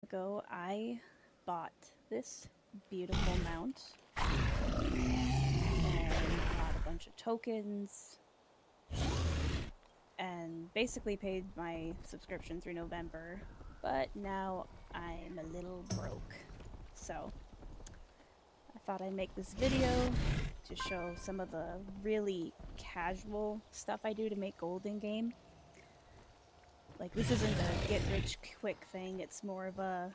ago, I bought this beautiful mount and bought a bunch of tokens and basically paid my subscription through November. But now I'm a little broke. So I thought I'd make this video to show some of the really casual stuff I do to make gold in game. Like, this isn't a get rich quick thing, it's more of a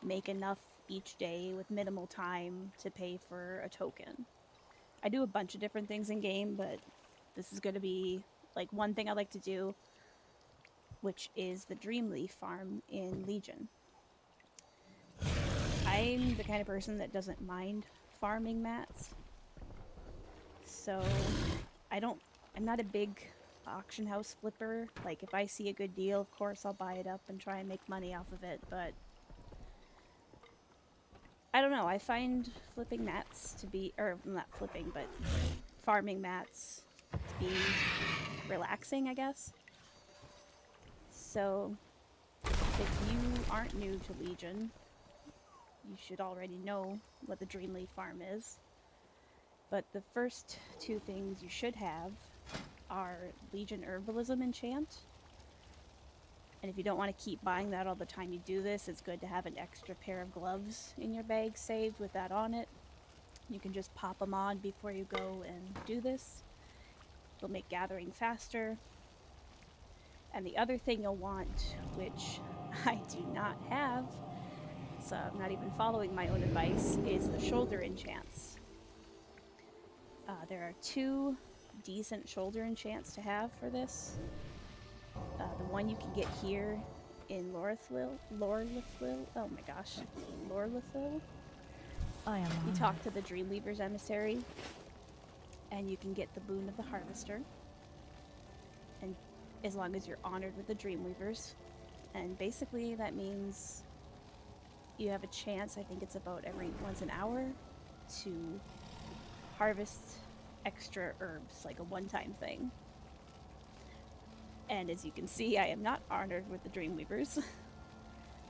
make enough each day with minimal time to pay for a token. I do a bunch of different things in game, but this is going to be like one thing I like to do, which is the Dreamleaf farm in Legion. I'm the kind of person that doesn't mind farming mats. So I'm not a big auction house flipper. Like, if I see a good deal, of course I'll buy it up and try and make money off of it, but I don't know, I find flipping mats to be, or not flipping, but farming mats to be relaxing, I guess. So, if you aren't new to Legion, you should already know what the Dreamleaf farm is. But the first two things you should have are Legion Herbalism Enchant. And if you don't want to keep buying that all the time you do this, it's good to have an extra pair of gloves in your bag saved with that on it. You can just pop them on before you go and do this. It'll make gathering faster. And the other thing you'll want, which I do not have, so I'm not even following my own advice, is the shoulder enchants. There are two decent shoulder enchants to have for this. The one you can get here in Lorelithil. Oh my gosh, Lorelithil. I am. You talk to the Dreamweaver's emissary, and you can get the boon of the Harvester. And as long as you're honored with the Dreamweavers, and basically that means you have a chance. I think it's about every once an hour to harvest extra herbs, like a one-time thing. And as you can see, I am not honored with the Dreamweavers.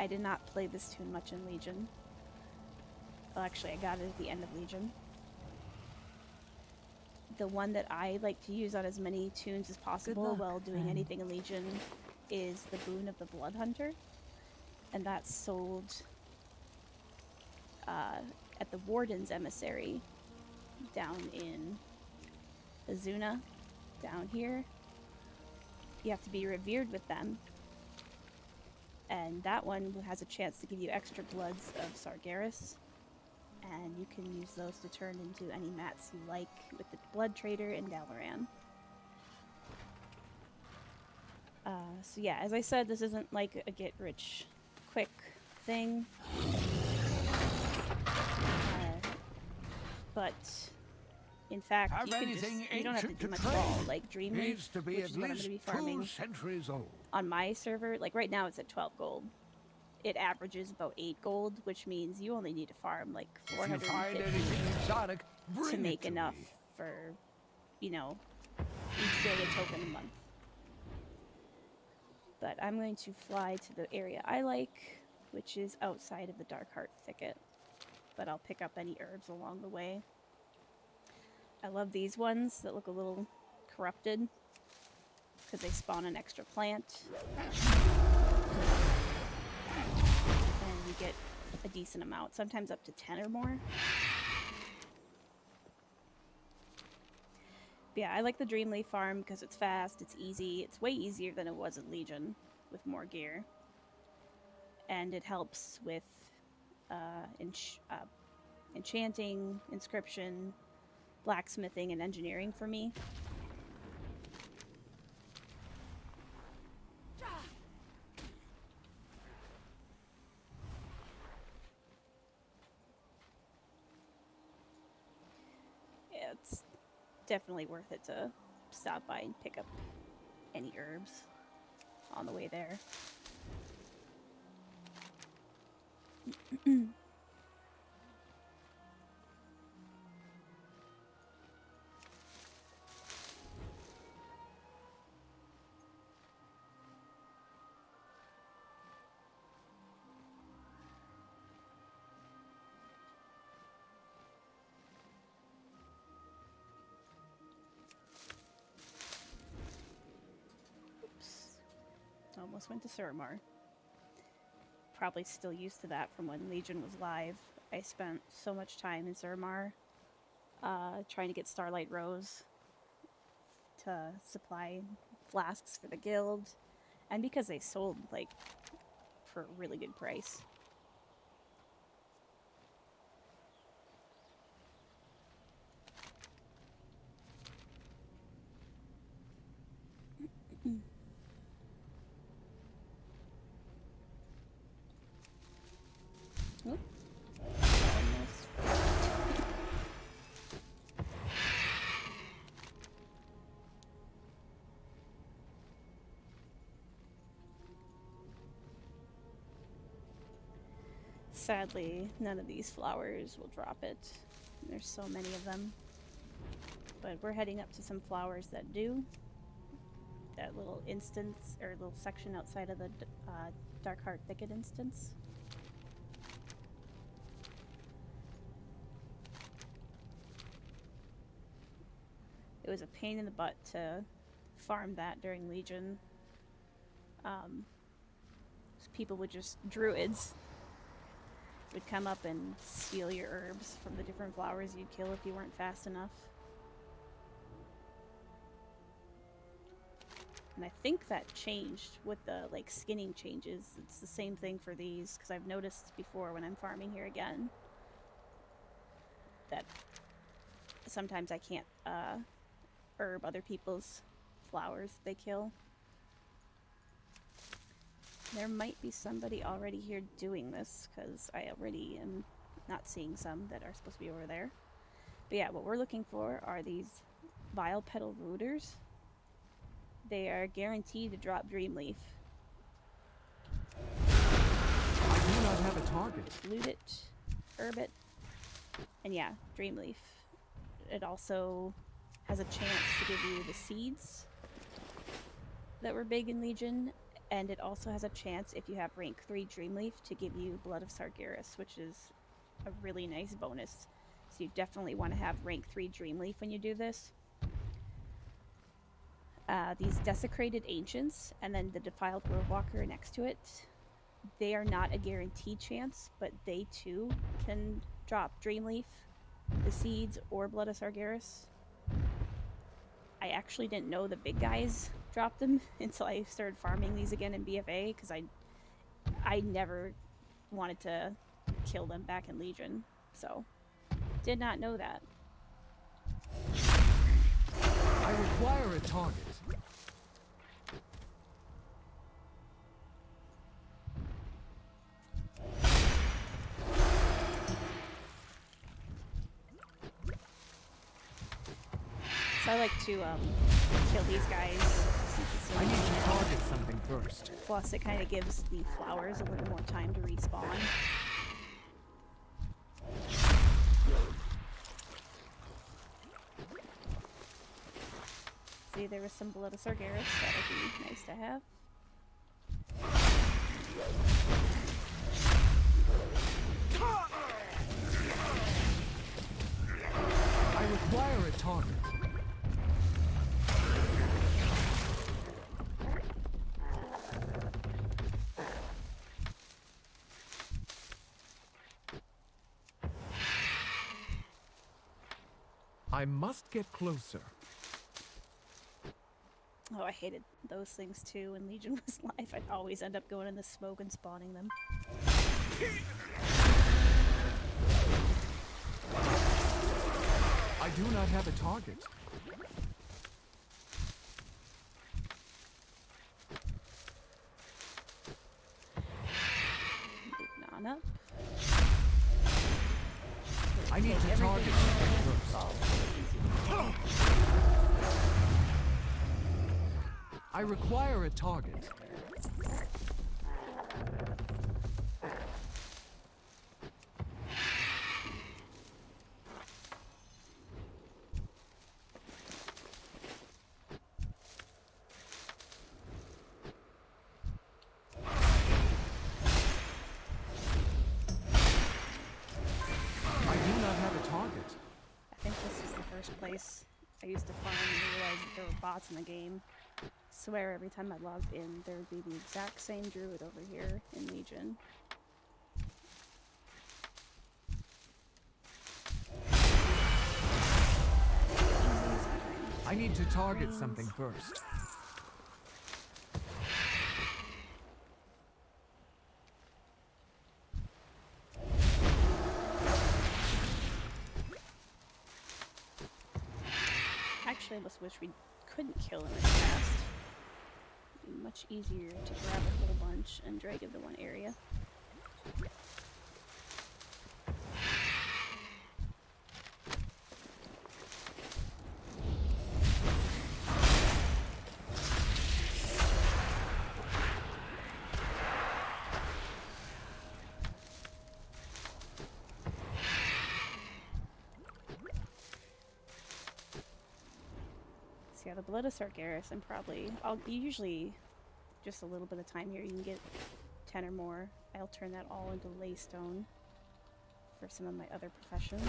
I did not play this tune much in Legion. Well, actually, I got it at the end of Legion. The one that I like to use on as many tunes as possible while doing anything in Legion is the Boon of the Blood Hunter. And that's sold at the Warden's Emissary down in Azuna, down here. You have to be revered with them. And that one has a chance to give you extra bloods of Sargeras. And you can use those to turn into any mats you like with the Blood Trader in Dalaran. So yeah, as I said, this isn't like a get-rich-quick thing. But in fact, you don't have to do much at all. Like Dreamleaf, which is what I'm going to be farming on my server. Like right now, it's at 12 gold. It averages about 8 gold, which means you only need to farm like 450 exotic, to make enough for, you know, each day a token a month. But I'm going to fly to the area I like, which is outside of the Darkheart Thicket. But I'll pick up any herbs along the way. I love these ones that look a little corrupted because they spawn an extra plant. And you get a decent amount, sometimes up to 10 or more. But yeah, I like the Dreamleaf farm because it's fast, it's easy, it's way easier than it was in Legion with more gear. And it helps with enchanting, inscription, blacksmithing, and engineering for me. Yeah, it's definitely worth it to stop by and pick up any herbs on the way there. Almost went to Suramar. Probably still used to that from when Legion was live. I spent so much time in Suramar trying to get Starlight Rose to supply flasks for the guild, and because they sold like for a really good price. Oop. Almost. Sadly, none of these flowers will drop it. There's so many of them. But we're heading up to some flowers that do. That little instance, or little section outside of the Darkheart Thicket instance. It was a pain in the butt to farm that during Legion. People would just, druids would come up and steal your herbs from the different flowers you'd kill if you weren't fast enough. And I think that changed with the like skinning changes. It's the same thing for these, because I've noticed before when I'm farming here again that sometimes I can't herb other people's flowers they kill. There might be somebody already here doing this, because I already am not seeing some that are supposed to be over there. But yeah, what we're looking for are these Vile Petal Rooters. They are guaranteed to drop Dreamleaf. I do not have a target. Just loot it, herb it, and yeah, Dreamleaf. It also has a chance to give you the seeds that were big in Legion, and it also has a chance, if you have rank 3 Dreamleaf, to give you Blood of Sargeras, which is a really nice bonus. So you definitely want to have rank 3 Dreamleaf when you do this. These Desecrated Ancients, and then the Defiled Roadwalker next to it, they are not a guaranteed chance, but they too can drop Dreamleaf, the seeds, or Blood of Sargeras. I actually didn't know the big guys dropped them until I started farming these again in BFA, because I never wanted to kill them back in Legion, so did not know that. I require a target. So I like to kill these guys. I need to target something first. Plus, it kind of gives the flowers a little more time to respawn. See, there was some Blood of Sargeras. That would be nice to have. I require a target. I must get closer. Oh, I hated those things too when Legion was live. I'd always end up going in the smoke and spawning them. I do not have a target. Moving on up. I need to target something first. I require a target. Place I used to farm and realized that there were bots in the game. swear every time I logged in, there would be the exact same druid over here in Legion. I need to target something first. Actually, I almost wish we couldn't kill him as fast. It'd be much easier to grab a whole bunch and drag him to one area. Yeah, the Blood of Sargeras, and probably, usually just a little bit of time here, you can get 10 or more. I'll turn that all into laystone for some of my other professions.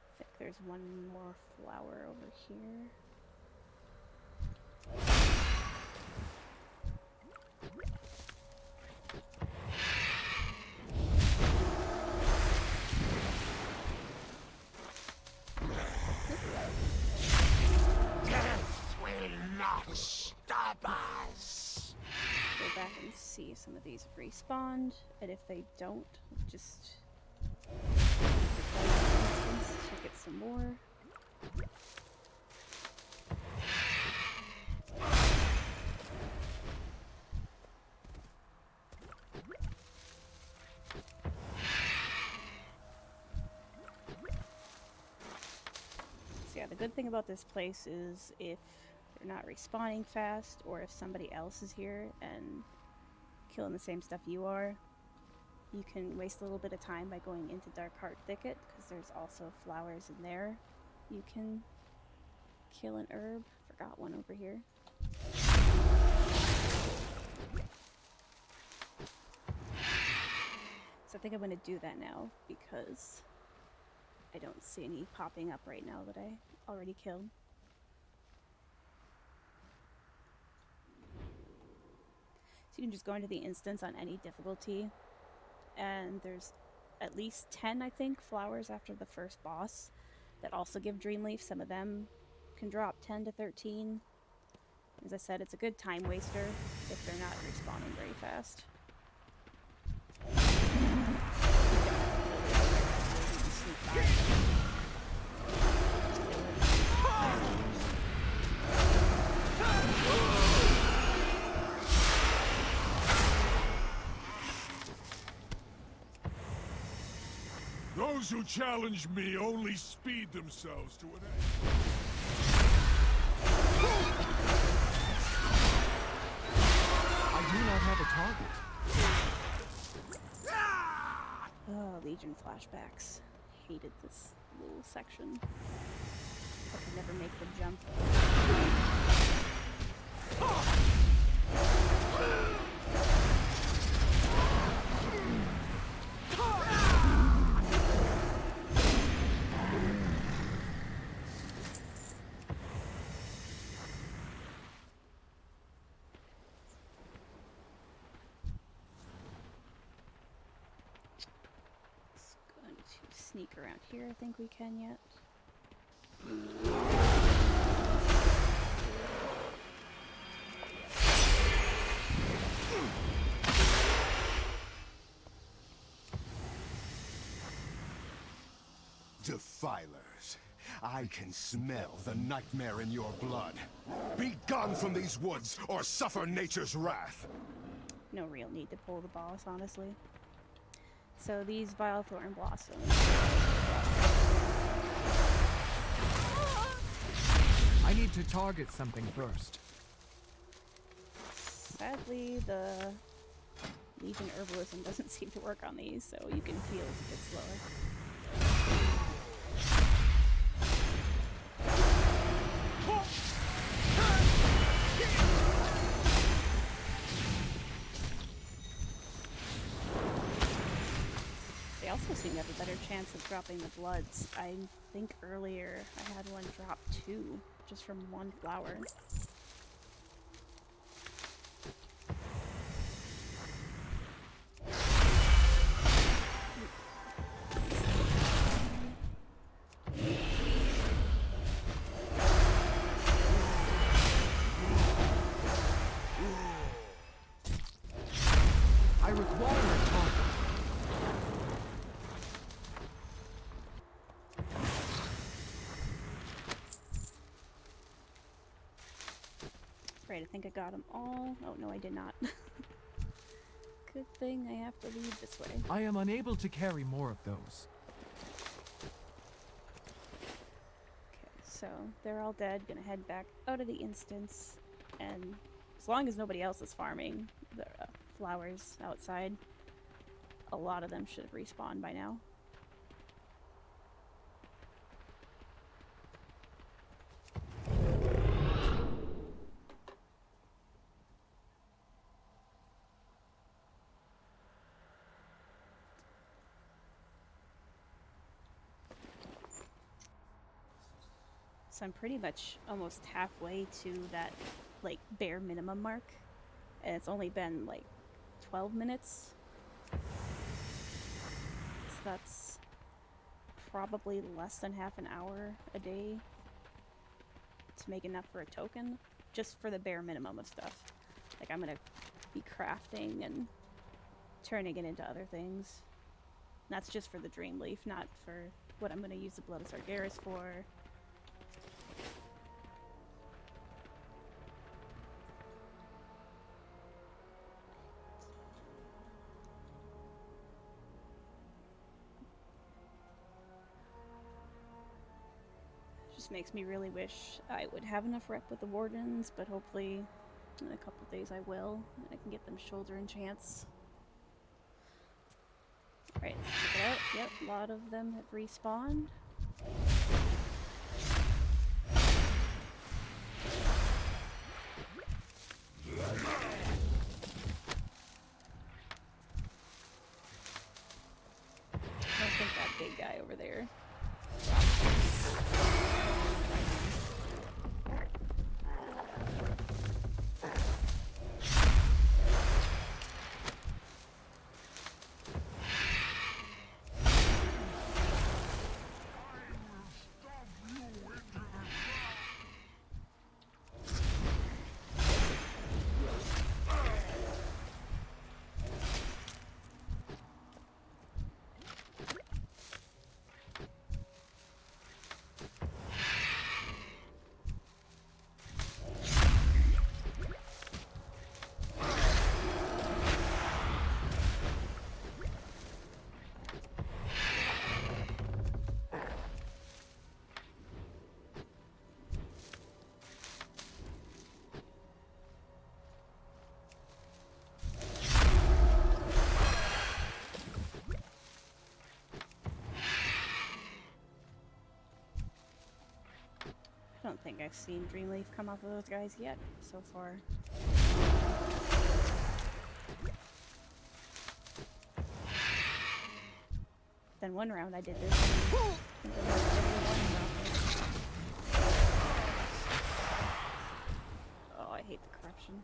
I think there's one more flower over here. Stop us! Go back and see if some of these have respawned, and if they don't, just to get some more. So yeah, the good thing about this place is if they're not respawning fast, or if somebody else is here and killing the same stuff you are, you can waste a little bit of time by going into Darkheart Thicket, because there's also flowers in there. You can kill an herb. Forgot one over here. So I think I'm going to do that now, because I don't see any popping up right now that I already killed. So you can just go into the instance on any difficulty, and there's at least 10, I think, flowers after the first boss that also give Dreamleaf. Some of them can drop 10 to 13. As I said, it's a good time waster if they're not respawning very fast. Those who challenge me only speed themselves to an end. I do not have a target. Oh, Legion flashbacks. Hated this little section. I could never make the jump. Sneak around here, I think we can yet. Defilers, I can smell the nightmare in your blood. Be gone from these woods, or suffer nature's wrath. No real need to pull the boss, honestly. So these Vile Thorn Blossoms. I need to target something first. Sadly, the Legion Herbalism doesn't seem to work on these, so you can feel it's a bit slower. also seem to have a better chance of dropping the bloods. I think earlier I had one drop 2 just from one flower. I require a target. Right, I think I got them all. Oh no, I did not. Good thing I have to leave this way. I am unable to carry more of those. Okay, so they're all dead. Gonna head back out of the instance, and as long as nobody else is farming the flowers outside, a lot of them should have respawned by now. So I'm pretty much almost halfway to that, like, bare minimum mark. And it's only been, like, 12 minutes. So that's probably less than half an hour a day to make enough for a token. Just for the bare minimum of stuff. Like, I'm gonna be crafting and turning it into other things. And that's just for the Dreamleaf, not for what I'm gonna use the Blood of Sargeras for. Just makes me really wish I would have enough rep with the Wardens, but hopefully in a couple days I will, and I can get them shoulder enchants. Alright, let's check it out. Yep, a lot of them have respawned. I don't think that big guy over there. I don't think I've seen Dreamleaf come off of those guys yet, so far. Then one round I did this. And I think almost every one dropped it. Oh, I hate the corruption.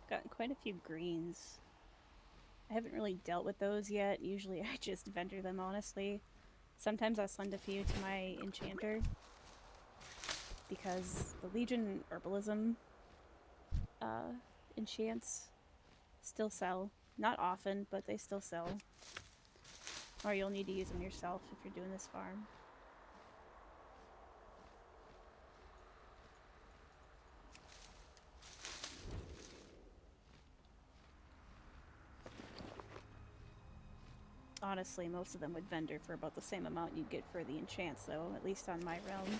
Gotten quite a few greens. I haven't really dealt with those yet. Usually I just vendor them, honestly. Sometimes I'll send a few to my enchanter, because the Legion Herbalism enchants still sell. Not often, but they still sell. Or you'll need to use them yourself if you're doing this farm. honestly, most of them would vendor for about the same amount you'd get for the enchants, though, at least on my realm.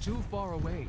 Too far away.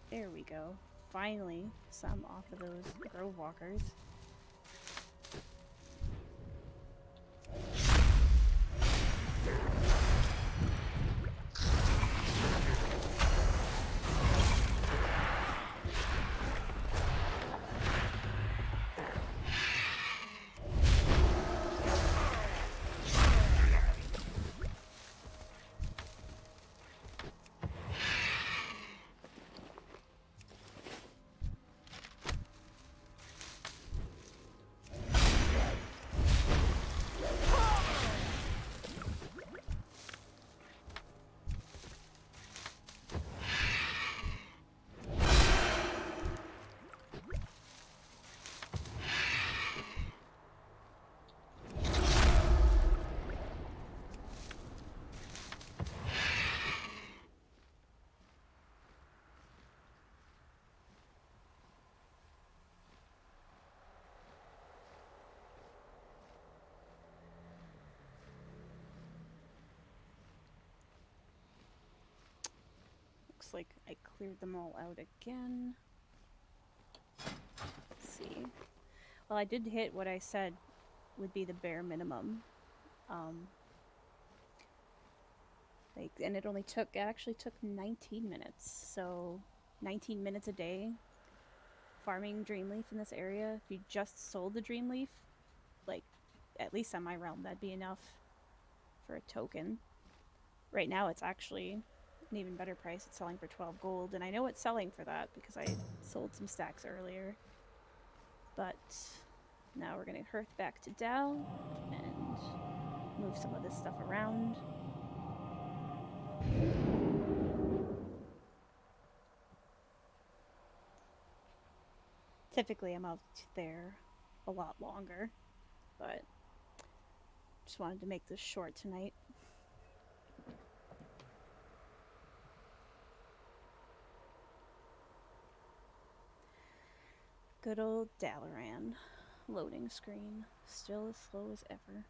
There we go. Finally, some off of those Grove Walkers. Looks like I cleared them all out again. Let's see. Well, I did hit what I said would be the bare minimum. And it only took, it actually took 19 minutes. So 19 minutes a day farming Dreamleaf in this area. If you just sold the Dreamleaf, like, at least on my realm, that'd be enough for a token. Right now it's actually an even better price. It's selling for 12 gold, and I know it's selling for that because I sold some stacks earlier. But now we're gonna hearth back to Dal and move some of this stuff around. Typically I'm out there a lot longer, but just wanted to make this short tonight. Good old Dalaran. Loading screen. Still as slow as ever.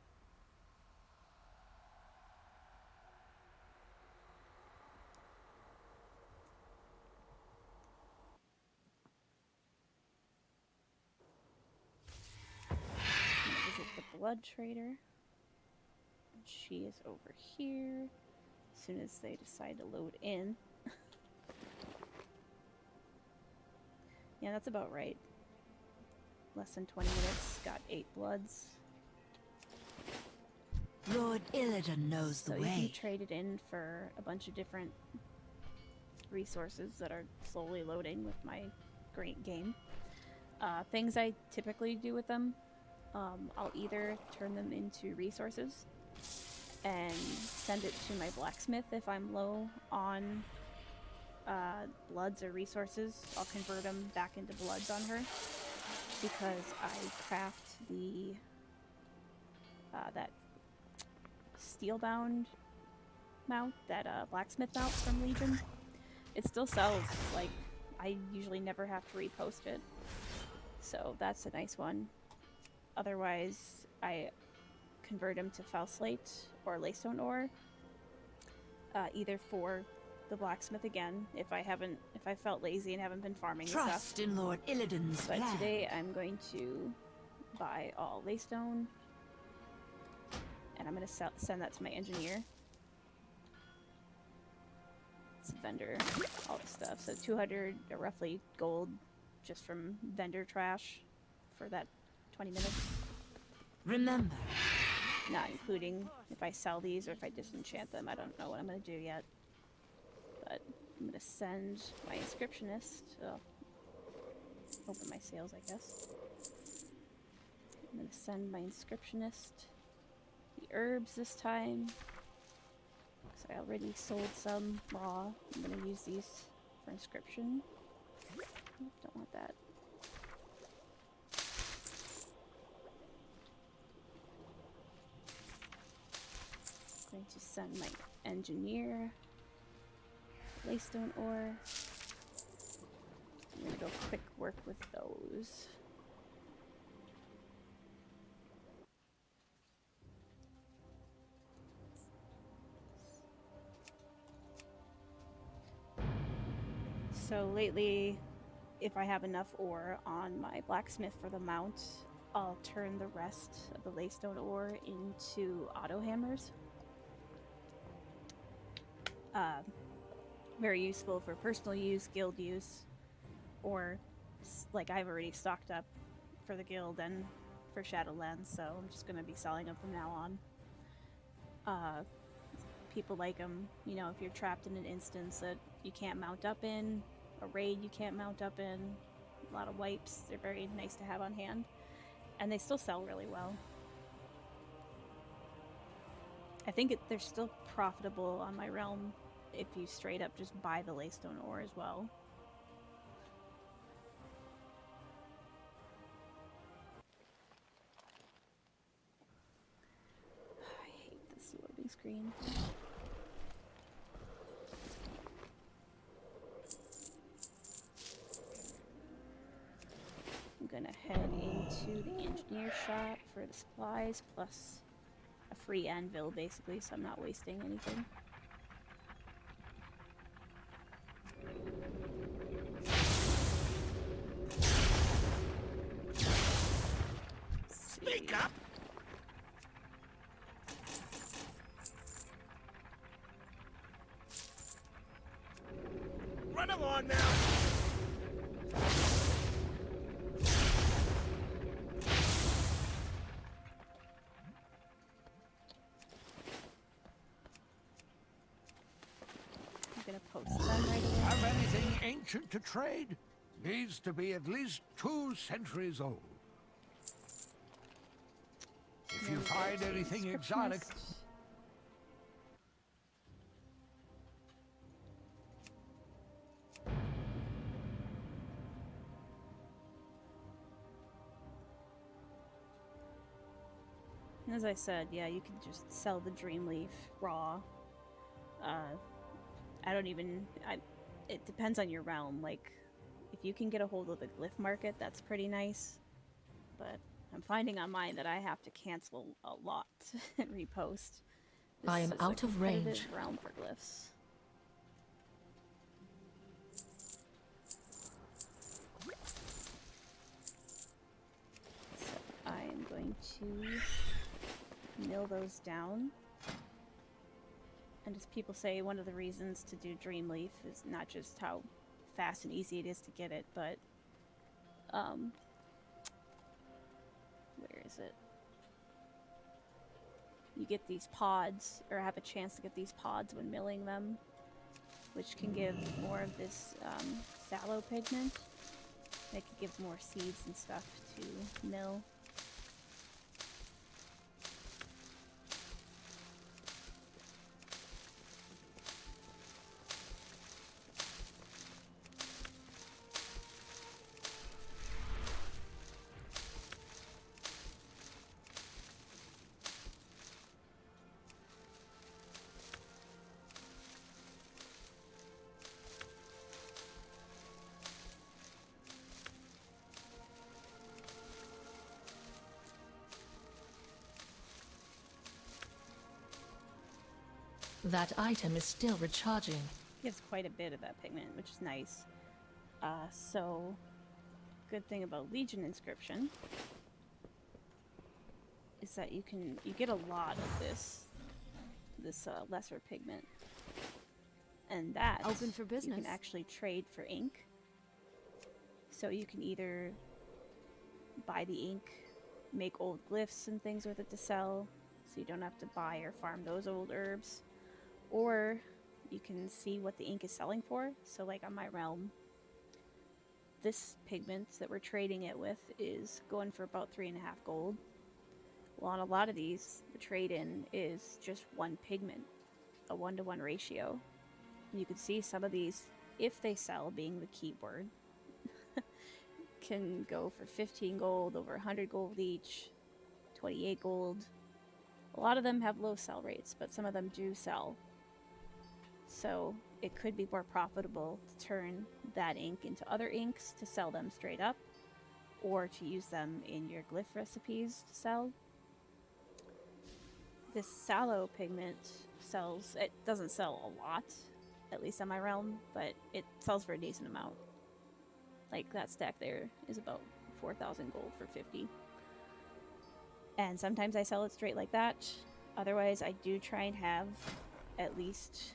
I'm gonna visit the Blood Trader. She is over here. As soon as they decide to load in. Yeah, that's about right. Less than 20 minutes. Got 8 bloods. Lord Illidan knows the So you can way. trade it in for a bunch of different resources that are slowly loading with my great game. Things I typically do with them, I'll either turn them into resources and send it to my blacksmith if I'm low on bloods or resources. I'll convert them back into bloods on her because I craft the that steelbound mount, that blacksmith mount from Legion. It still sells. Like, I usually never have to repost it, so that's a nice one. Otherwise, I convert them to Felslate or Laystone ore, either for the blacksmith again, if I felt lazy and haven't been farming the stuff. Trust in Lord Illidan's But plan. today I'm going to buy all Laystone, and I'm going to send that to my engineer. It's vendor, all the stuff. So 200 or roughly gold just from vendor trash for that 20 minutes. Remember, Not including if I sell these or if I disenchant them. I don't know what I'm going to do yet. But I'm going to send my inscriptionist. Open my sales, I guess. I'm going to send my inscriptionist the herbs this time. Because I already sold some raw. I'm going to use these for inscription. Don't want that. Going to send my engineer laystone ore. I'm gonna go quick work with those. So lately, if I have enough ore on my blacksmith for the mount, I'll turn the rest of the laystone ore into auto hammers. Very useful for personal use, guild use, or like I've already stocked up for the guild and for Shadowlands, so I'm just gonna be selling them from now on. People like them, you know, if you're trapped in an instance that you can't mount up in, a raid you can't mount up in, a lot of wipes, they're very nice to have on hand, and they still sell really well. I think they're still profitable on my realm if you straight up just buy the laystone ore as well. I hate this loading screen. I'm gonna head into the engineer shop for the supplies, plus a free anvil basically, so I'm not wasting anything. Speak up! Run along now! I'm gonna post them right away. Have anything ancient to trade? Needs to be at least 2 centuries old. If you Then find go to anything exotic, inscriptionist. And as I said, yeah, you can just sell the Dreamleaf raw. I don't even. It depends on your realm. Like, if you can get a hold of the glyph market, that's pretty nice. But I'm finding on mine that I have to cancel a lot and repost. I am This is out a of range. competitive realm for glyphs. So I'm going to mill those down. And as people say, one of the reasons to do Dreamleaf is not just how fast and easy it is to get it, but where is it? You get these pods, or have a chance to get these pods when milling them, which can give more of this sallow pigment. It can give more seeds and stuff to mill. That item is still recharging. Gives quite a bit of that pigment, which is nice. So, good thing about Legion Inscription is that you get a lot of this lesser pigment, And that Open for you business. can actually trade for ink. So you can either buy the ink, make old glyphs and things with it to sell, so you don't have to buy or farm those old herbs. Or you can see what the ink is selling for. So like on my realm, this pigment that we're trading it with is going for about 3.5 gold. Well, on a lot of these, the trade-in is just one pigment, a 1-to-1 ratio. And you can see some of these, if they sell, being the keyword, can go for 15 gold, over 100 gold each, 28 gold. A lot of them have low sell rates, but some of them do sell. So it could be more profitable to turn that ink into other inks to sell them straight up, or to use them in your glyph recipes to sell. This sallow pigment sells, it doesn't sell a lot, at least on my realm, but it sells for a decent amount. Like that stack there is about 4,000 gold for 50. And sometimes I sell it straight like that. Otherwise, I do try and have at least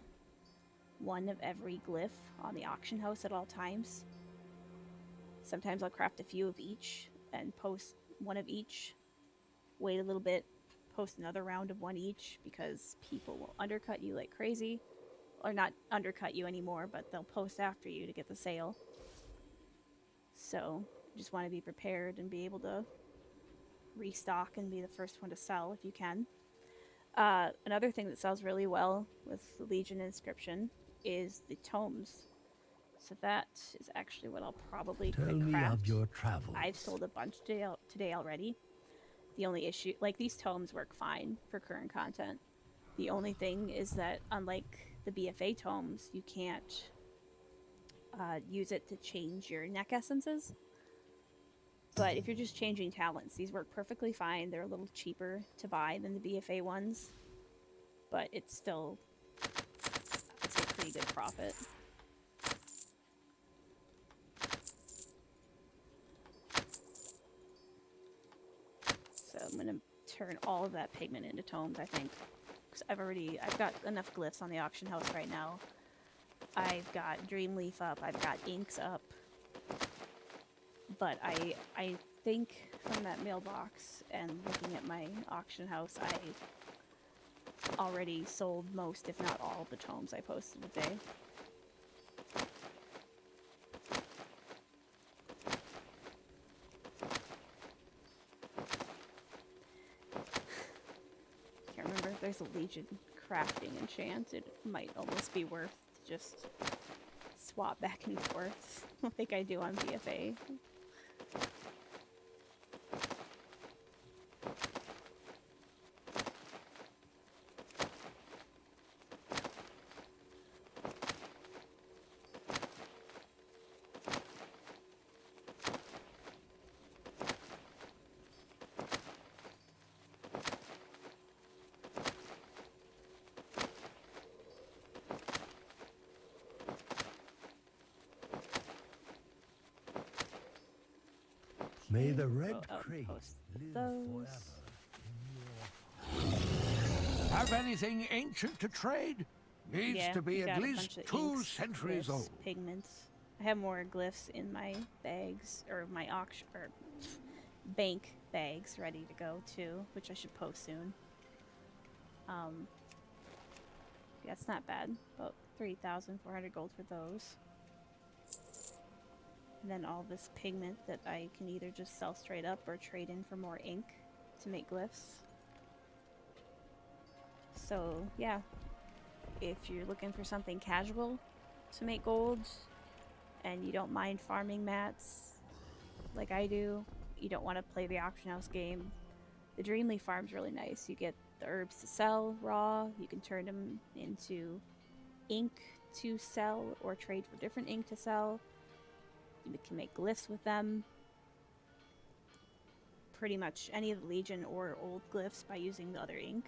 one of every glyph on the auction house at all times. Sometimes I'll craft a few of each and post one of each, wait a little bit, post another round of one each, because people will undercut you like crazy. Or not undercut you anymore, but they'll post after you to get the sale. So, you just want to be prepared and be able to restock and be the first one to sell if you can. Another thing that sells really well with Legion Inscription is the tomes. So that is actually what I'll probably Tell quick me craft. of your travels. I've sold a bunch today already. The only issue, like these tomes work fine for current content. The only thing is that unlike the BFA tomes, you can't use it to change your neck essences. But if you're just changing talents, these work perfectly fine. They're a little cheaper to buy than the BFA ones, but it's still, I'd say, pretty good profit. So I'm gonna turn all of that pigment into tomes, I think, because I've got enough glyphs on the auction house right now. I've got Dreamleaf up, I've got inks up, but I think from that mailbox and looking at my auction house, I already sold most, if not all, of the tomes I posted today. Can't remember if there's a Legion crafting enchant. It might almost be worth to just swap back and forth like I do on BFA. May the red Oh, crate post live those. forever. Have anything ancient to trade? Needs Yeah, to be got at a least bunch of 2 inks, centuries glyphs, old. pigments. I have more glyphs in my bags, or my auction, or bank bags ready to go too, which I should post soon. Yeah, it's not bad. About 3,400 gold for those. And then all this pigment that I can either just sell straight up or trade in for more ink to make glyphs. So, yeah. If you're looking for something casual to make gold, and you don't mind farming mats like I do, you don't want to play the auction house game, the Dreamleaf farm's really nice. You get the herbs to sell raw, you can turn them into ink to sell or trade for different ink to sell. You can make glyphs with them. Pretty much any of the Legion or old glyphs by using the other ink.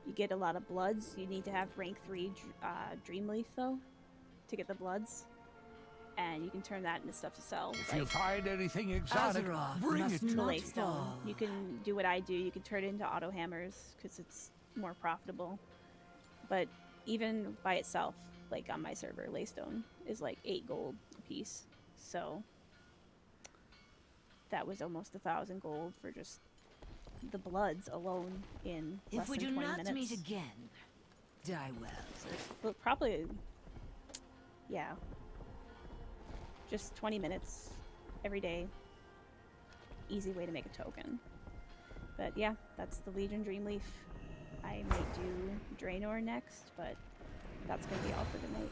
You get a lot of bloods. You need to have rank 3 Dreamleaf though to get the bloods. And you can turn that into stuff to sell. If you find anything exotic, Azeroth bring must it to not me. Laystone. fall. You can do what I do. You can turn it into auto hammers because it's more profitable. But even by itself, like on my server, Laystone is like 8 gold a piece. So that was almost 1,000 gold for just the Bloods alone in less If we than do 20 not minutes. meet again, die well. So well, probably, yeah, just 20 minutes every day. Easy way to make a token. But yeah, that's the Legion Dreamleaf. I might do Draenor next, but that's going to be all for tonight.